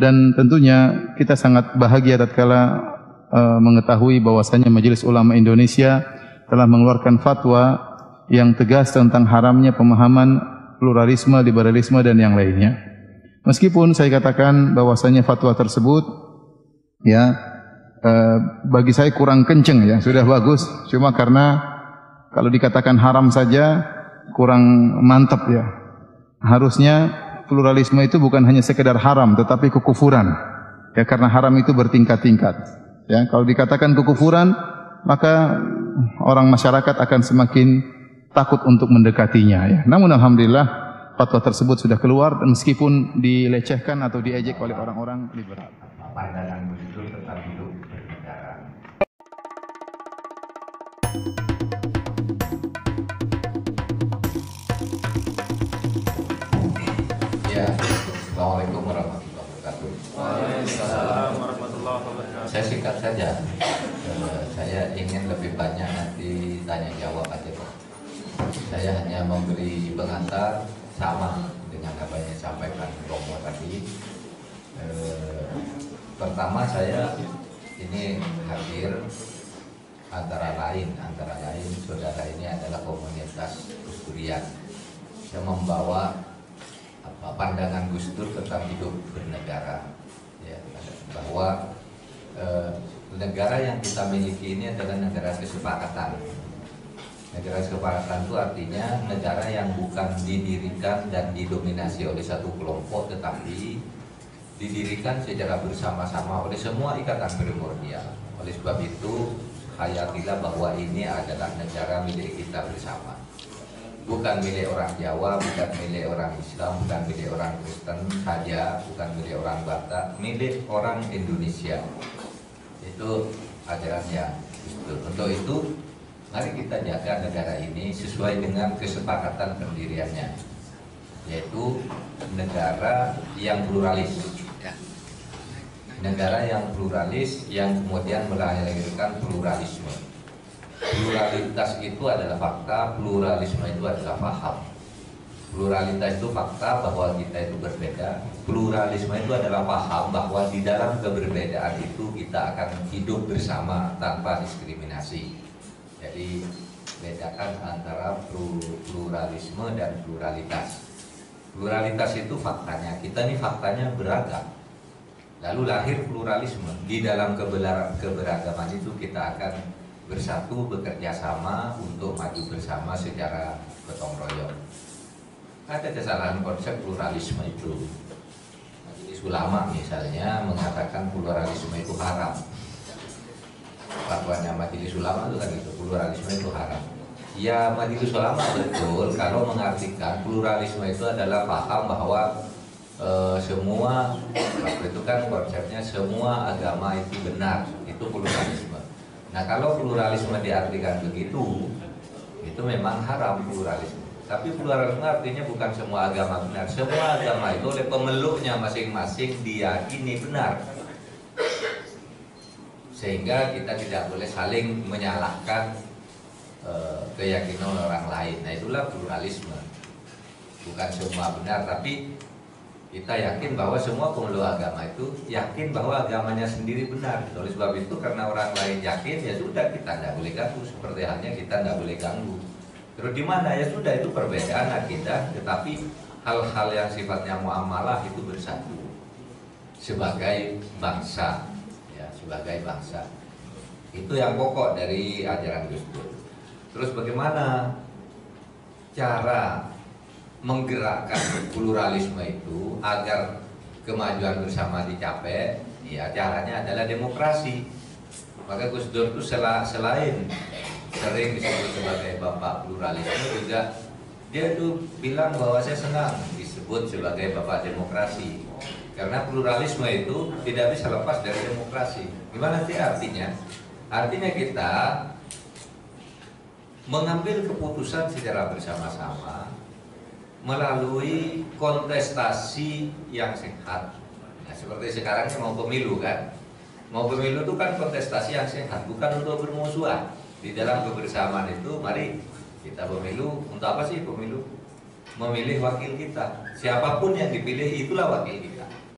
Dan tentunya kita sangat bahagia tatkala mengetahui bahwasanya Majelis Ulama Indonesia telah mengeluarkan fatwa yang tegas tentang haramnya pemahaman pluralisme, liberalisme dan yang lainnya. Meskipun saya katakan bahwasanya fatwa tersebut ya bagi saya kurang kenceng ya, sudah bagus, cuma karena kalau dikatakan haram saja kurang mantap ya. Harusnya pluralisme itu bukan hanya sekedar haram tetapi kekufuran. Ya, karena haram itu bertingkat-tingkat. Ya, kalau dikatakan kekufuran, maka orang masyarakat akan semakin takut untuk mendekatinya ya. Namun alhamdulillah fatwa tersebut sudah keluar dan meskipun dilecehkan atau diejek oleh orang-orang liberal. Pandangan Gus Dur tentang hidup bernegara. Ya, Assalamualaikum warahmatullahi wabarakatuh. Waalaikumsalam warahmatullahi wabarakatuh. Saya singkat saja. Saya ingin lebih banyak nanti tanya jawab aja Pak. Saya hanya memberi pengantar sama dengan apa yang disampaikan Romo tadi. Pertama saya ini hadir antara lain saudara ini adalah komunitas Gus Durian yang membawa pandangan Gus Dur tentang hidup bernegara ya, bahwa negara yang kita miliki ini adalah negara kesepakatan. Negara kesepakatan itu artinya negara yang bukan didirikan dan didominasi oleh satu kelompok, tetapi didirikan secara bersama-sama oleh semua ikatan primordial. Oleh sebab itu, hayatilah bahwa ini adalah negara milik kita bersama. Bukan milik orang Jawa, bukan milik orang Islam, bukan milik orang Kristen saja, bukan milik orang Batak, milik orang Indonesia. Itu ajarannya. Untuk itu, mari kita jaga negara ini sesuai dengan kesepakatan pendiriannya, yaitu negara yang pluralis. Negara yang pluralis yang kemudian melahirkan pluralisme. Pluralitas itu adalah fakta, pluralisme itu adalah paham. Pluralitas itu fakta bahwa kita itu berbeda. Pluralisme itu adalah paham bahwa di dalam keberbedaan itu kita akan hidup bersama tanpa diskriminasi. Jadi bedakan antara pluralisme dan pluralitas. Pluralitas itu faktanya, kita ini faktanya beragam. Lalu lahir pluralisme. Di dalam keberagaman itu kita akan bersatu, bekerja sama untuk maju bersama secara gotong royong. Ada kesalahan konsep pluralisme itu. Majelis Ulama misalnya mengatakan pluralisme itu haram. Fatwanya Majelis Ulama itu kan itu, pluralisme itu haram. Ya, Majelis Ulama betul kalau mengartikan pluralisme itu adalah paham bahwa semua, waktu itu kan konsepnya semua agama itu benar, itu pluralisme. Nah, kalau pluralisme diartikan begitu, itu memang haram pluralisme. Tapi pluralisme artinya bukan semua agama benar. Semua agama itu oleh pemeluknya masing-masing diyakini benar. Sehingga kita tidak boleh saling menyalahkan keyakinan orang lain. Nah, itulah pluralisme. Bukan semua benar, tapi kita yakin bahwa semua pemeluk agama itu yakin bahwa agamanya sendiri benar. Oleh sebab itu, karena orang lain yakin, ya sudah kita tidak boleh ganggu. Seperti halnya kita tidak boleh ganggu. Terus di mana? Ya sudah, itu perbedaan akidah, tetapi hal-hal yang sifatnya muamalah itu bersatu sebagai bangsa, ya, sebagai bangsa. Itu yang pokok dari ajaran Gus Dur. Terus bagaimana cara menggerakkan pluralisme itu agar kemajuan bersama dicapai? Ya, caranya adalah demokrasi. Maka Gus Dur itu selain sering disebut sebagai bapak pluralisme, juga dia itu bilang bahwa saya senang disebut sebagai bapak demokrasi, karena pluralisme itu tidak bisa lepas dari demokrasi. Gimana sih artinya? Artinya kita mengambil keputusan secara bersama-sama melalui kontestasi yang sehat. Nah, seperti sekarang mau pemilu kan, mau pemilu itu kan kontestasi yang sehat, bukan untuk bermusuhan. Di dalam kebersamaan itu, mari kita pemilu. Untuk apa sih pemilu? Memilih wakil kita. Siapapun yang dipilih itulah wakil kita.